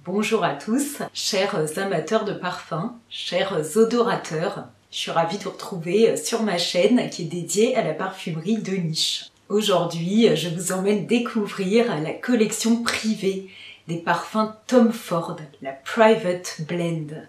Bonjour à tous, chers amateurs de parfums, chers odorateurs. Je suis ravie de vous retrouver sur ma chaîne qui est dédiée à la parfumerie de niche. Aujourd'hui, je vous emmène découvrir la collection privée des parfums Tom Ford, la Private Blend.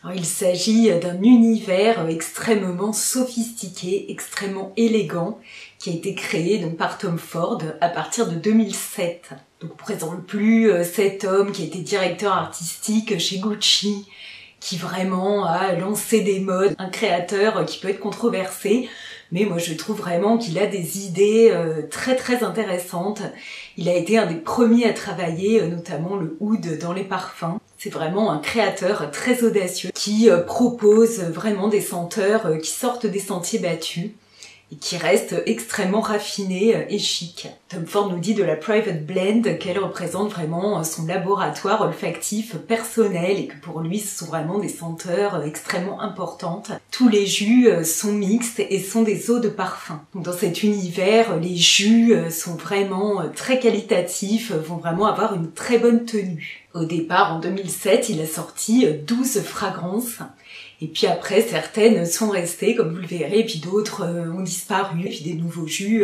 Alors, il s'agit d'un univers extrêmement sophistiqué, extrêmement élégant, qui a été créé donc par Tom Ford à partir de 2007. Donc on ne présente plus cet homme qui a été directeur artistique chez Gucci, qui vraiment a lancé des modes, un créateur qui peut être controversé, mais moi je trouve vraiment qu'il a des idées très intéressantes. Il a été un des premiers à travailler notamment le oud dans les parfums. C'est vraiment un créateur très audacieux qui propose vraiment des senteurs qui sortent des sentiers battus et qui restent extrêmement raffinés et chic. Tom Ford nous dit de la Private Blend qu'elle représente vraiment son laboratoire olfactif personnel et que pour lui ce sont vraiment des senteurs extrêmement importantes. Tous les jus sont mixtes et sont des eaux de parfum. Donc dans cet univers, les jus sont vraiment très qualitatifs, vont vraiment avoir une très bonne tenue. Au départ, en 2007, il a sorti 12 fragrances. Et puis après, certaines sont restées, comme vous le verrez, et puis d'autres ont disparu. Et puis des nouveaux jus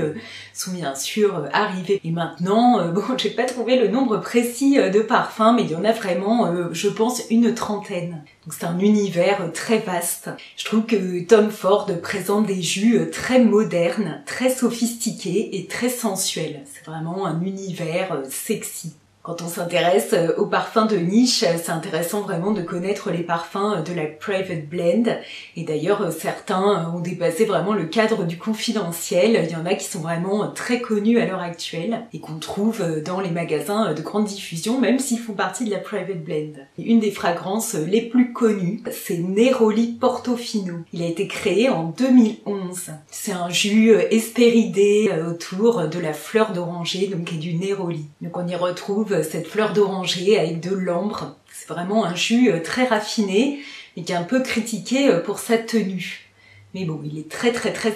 sont bien sûr arrivés. Et maintenant, bon, j'ai pas trouvé le nombre précis de parfums, mais il y en a vraiment, je pense, une trentaine. Donc c'est un univers très vaste. Je trouve que Tom Ford présente des jus très modernes, très sophistiqués et très sensuels. C'est vraiment un univers sexy. Quand on s'intéresse aux parfums de niche, c'est intéressant vraiment de connaître les parfums de la Private Blend. Et d'ailleurs, certains ont dépassé vraiment le cadre du confidentiel. Il y en a qui sont vraiment très connus à l'heure actuelle et qu'on trouve dans les magasins de grande diffusion, même s'ils font partie de la Private Blend. Et une des fragrances les plus connues, c'est Neroli Portofino. Il a été créé en 2011. C'est un jus hespéridé autour de la fleur d'oranger, donc et du Neroli. Donc on y retrouve cette fleur d'oranger avec de l'ambre. C'est vraiment un jus très raffiné et qui est un peu critiqué pour sa tenue. Mais bon, il est très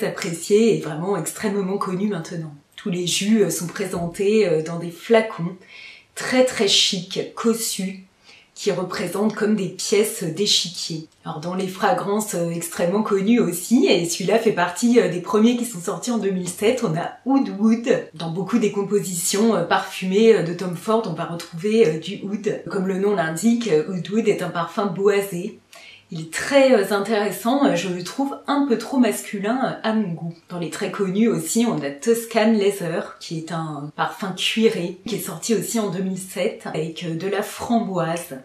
apprécié et vraiment extrêmement connu maintenant. Tous les jus sont présentés dans des flacons très chics, cossus, qui représentent comme des pièces d'échiquier. Alors dans les fragrances extrêmement connues aussi, et celui-là fait partie des premiers qui sont sortis en 2007, on a Oud Wood. Dans beaucoup des compositions parfumées de Tom Ford, on va retrouver du oud. Comme le nom l'indique, Oud Wood est un parfum boisé. Il est très intéressant, je le trouve un peu trop masculin à mon goût. Dans les très connus aussi, on a Tuscan Leather, qui est un parfum cuiré, qui est sorti aussi en 2007, avec de la framboise,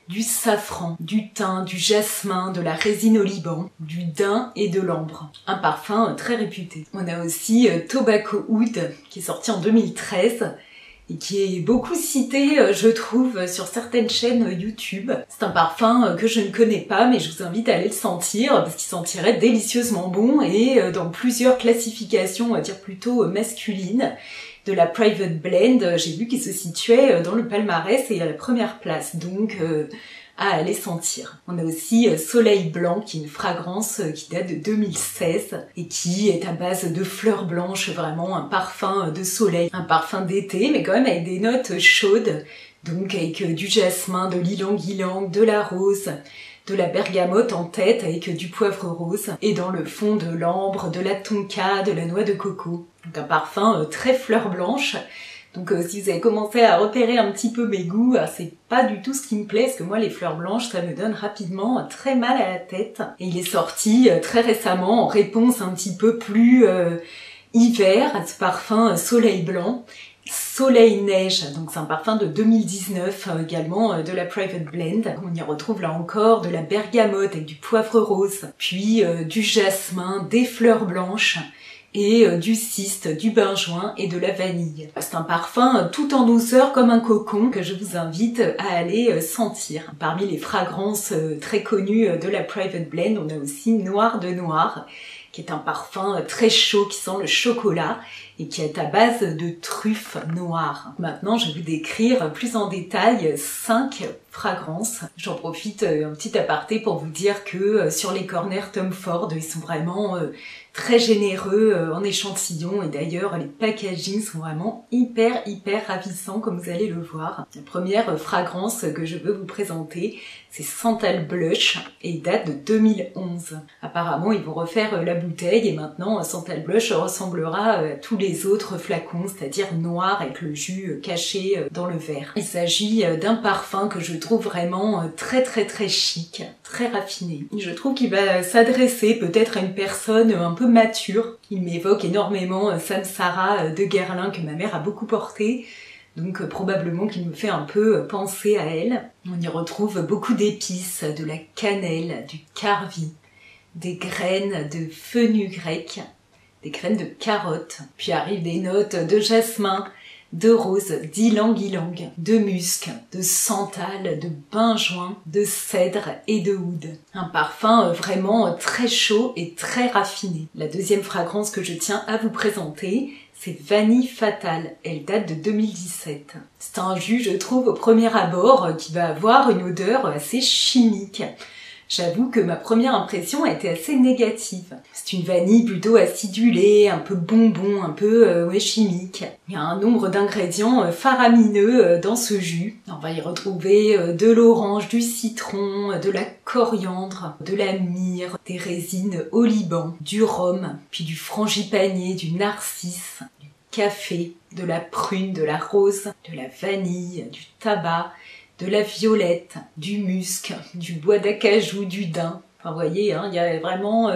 du safran, du thym, du jasmin, de la résine au Liban, du daim et de l'ambre. Un parfum très réputé. On a aussi Tobacco Oud, qui est sorti en 2013, et qui est beaucoup cité, je trouve, sur certaines chaînes YouTube. C'est un parfum que je ne connais pas, mais je vous invite à aller le sentir, parce qu'il sentirait délicieusement bon, et dans plusieurs classifications, on va dire plutôt masculines, de la Private Blend, j'ai vu qu'il se situait dans le palmarès et à la première place, donc à aller sentir. On a aussi Soleil Blanc, qui est une fragrance qui date de 2016 et qui est à base de fleurs blanches, vraiment un parfum de soleil, un parfum d'été, mais quand même avec des notes chaudes, donc avec du jasmin, de l'ylang-ylang, de la rose, de la bergamote en tête avec du poivre rose, et dans le fond de l'ambre, de la tonka, de la noix de coco. Donc un parfum très fleur blanche. Donc si vous avez commencé à repérer un petit peu mes goûts, c'est pas du tout ce qui me plaît, parce que moi les fleurs blanches ça me donne rapidement très mal à la tête. Et il est sorti très récemment en réponse un petit peu plus hiver à ce parfum Soleil Blanc. Soleil Neige, donc c'est un parfum de 2019 également de la Private Blend. On y retrouve là encore de la bergamote avec du poivre rose, puis du jasmin, des fleurs blanches, et du cyste, du benjoin et de la vanille. C'est un parfum tout en douceur comme un cocon que je vous invite à aller sentir. Parmi les fragrances très connues de la Private Blend, on a aussi Noir de Noir, qui est un parfum très chaud qui sent le chocolat et qui est à base de truffes noires. Maintenant, je vais vous décrire plus en détail 5 fragrances. J'en profite un petit aparté pour vous dire que sur les corners Tom Ford, ils sont vraiment très généreux en échantillons et d'ailleurs les packagings sont vraiment hyper ravissants comme vous allez le voir. La première fragrance que je veux vous présenter, c'est Santal Blush et il date de 2011. Apparemment ils vont refaire la bouteille et maintenant Santal Blush ressemblera à tous les autres flacons, c'est-à-dire noir avec le jus caché dans le verre. Il s'agit d'un parfum que je trouve vraiment très chic, très raffiné. Je trouve qu'il va s'adresser peut-être à une personne un peu mature. Il m'évoque énormément Samsara de Guerlain que ma mère a beaucoup porté. Donc probablement qu'il me fait un peu penser à elle. On y retrouve beaucoup d'épices, de la cannelle, du karvi, des graines de fenugrec, des graines de carotte. Puis arrivent des notes de jasmin, de rose, d'ylang-ylang, de musc, de santal, de benjoin, de cèdre et de oud. Un parfum vraiment très chaud et très raffiné. La deuxième fragrance que je tiens à vous présenter, c'est Vanille Fatale. Elle date de 2017. C'est un jus, je trouve, au premier abord, qui va avoir une odeur assez chimique. J'avoue que ma première impression a été assez négative. C'est une vanille plutôt acidulée, un peu bonbon, un peu chimique. Il y a un nombre d'ingrédients faramineux dans ce jus. On va y retrouver de l'orange, du citron, de la coriandre, de la myrrhe, des résines oliban, du rhum, puis du frangipanier, du narcisse, du café, de la prune, de la rose, de la vanille, du tabac, de la violette, du musc, du bois d'acajou, du daim. Enfin, vous voyez, il y a vraiment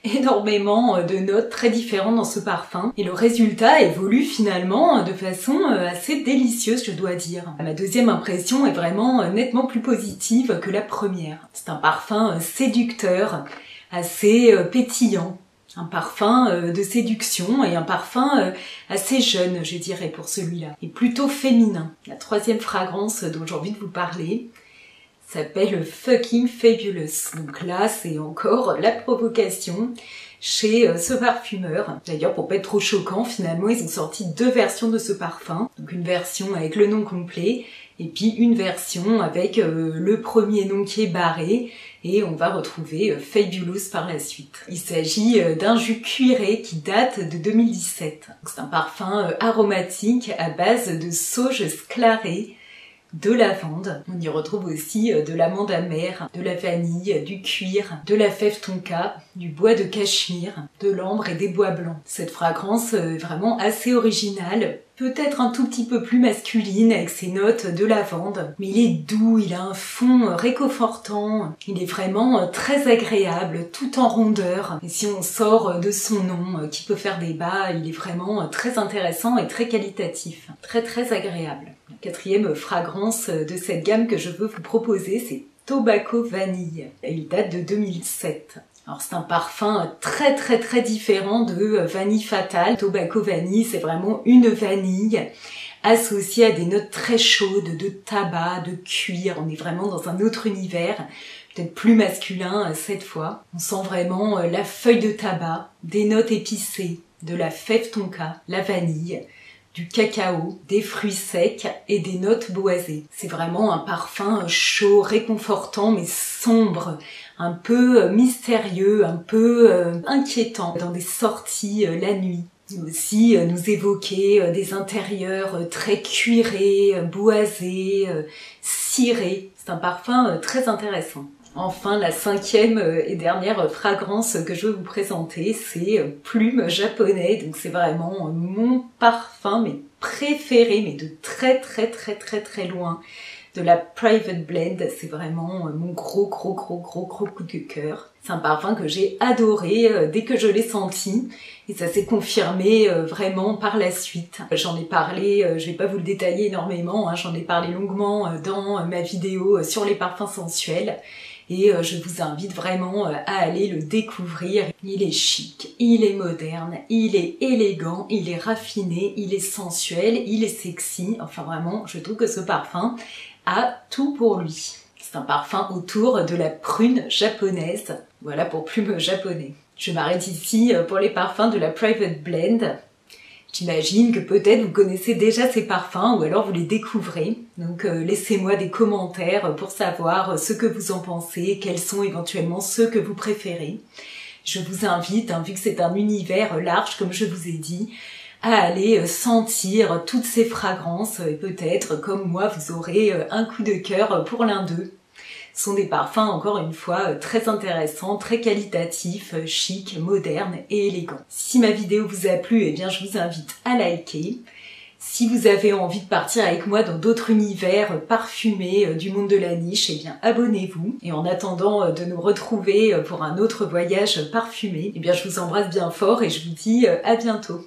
énormément de notes très différentes dans ce parfum. Et le résultat évolue finalement de façon assez délicieuse, je dois dire. Ma deuxième impression est vraiment nettement plus positive que la première. C'est un parfum séducteur, assez pétillant. Un parfum de séduction et un parfum assez jeune, je dirais, pour celui-là. Et plutôt féminin. La troisième fragrance dont j'ai envie de vous parler s'appelle Fucking Fabulous. Donc là, c'est encore la provocation chez ce parfumeur. D'ailleurs, pour pas être trop choquant, finalement, ils ont sorti deux versions de ce parfum. Donc une version avec le nom complet et puis une version avec le premier nom qui est barré et on va retrouver Fabulous par la suite. Il s'agit d'un jus cuiré qui date de 2017. C'est un parfum aromatique à base de sauge sclarée, de lavande. On y retrouve aussi de l'amande amère, de la vanille, du cuir, de la fève tonka, du bois de cachemire, de l'ambre et des bois blancs. Cette fragrance est vraiment assez originale, peut-être un tout petit peu plus masculine avec ses notes de lavande, mais il est doux, il a un fond réconfortant, il est vraiment très agréable, tout en rondeur. Et si on sort de son nom, qui peut faire débat, il est vraiment très intéressant et très qualitatif, très agréable. La quatrième fragrance de cette gamme que je veux vous proposer, c'est Tobacco Vanille. Il date de 2007. Alors c'est un parfum très différent de Vanille Fatale. Tobacco Vanille, c'est vraiment une vanille associée à des notes très chaudes de tabac, de cuir. On est vraiment dans un autre univers, peut-être plus masculin cette fois. On sent vraiment la feuille de tabac, des notes épicées, de la fève tonka, la vanille, du cacao, des fruits secs et des notes boisées. C'est vraiment un parfum chaud, réconfortant mais sombre, un peu mystérieux, un peu inquiétant dans des sorties la nuit. Mais aussi nous évoquer des intérieurs très cuirés, boisés, cirés. C'est un parfum très intéressant. Enfin, la cinquième et dernière fragrance que je veux vous présenter, c'est Plume Japonais. Donc c'est vraiment mon parfum mais préféré, mais de très loin. De la Private Blend, c'est vraiment mon gros coup de cœur. C'est un parfum que j'ai adoré dès que je l'ai senti et ça s'est confirmé vraiment par la suite. J'en ai parlé, je vais pas vous le détailler énormément, j'en ai parlé longuement dans ma vidéo sur les parfums sensuels. Et je vous invite vraiment à aller le découvrir. Il est chic, il est moderne, il est élégant, il est raffiné, il est sensuel, il est sexy. Enfin vraiment, je trouve que ce parfum a tout pour lui. C'est un parfum autour de la prune japonaise. Voilà pour Plume Japonais. Je m'arrête ici pour les parfums de la Private Blend. J'imagine que peut-être vous connaissez déjà ces parfums ou alors vous les découvrez. Donc laissez-moi des commentaires pour savoir ce que vous en pensez, quels sont éventuellement ceux que vous préférez. Je vous invite, vu que c'est un univers large, comme je vous ai dit, à aller sentir toutes ces fragrances et peut-être, comme moi, vous aurez un coup de cœur pour l'un d'eux. Ce sont des parfums, encore une fois, très intéressants, très qualitatifs, chics, modernes et élégants. Si ma vidéo vous a plu, eh bien, je vous invite à liker. Si vous avez envie de partir avec moi dans d'autres univers parfumés du monde de la niche, eh bien, abonnez-vous. Et en attendant de nous retrouver pour un autre voyage parfumé, eh bien, je vous embrasse bien fort et je vous dis à bientôt.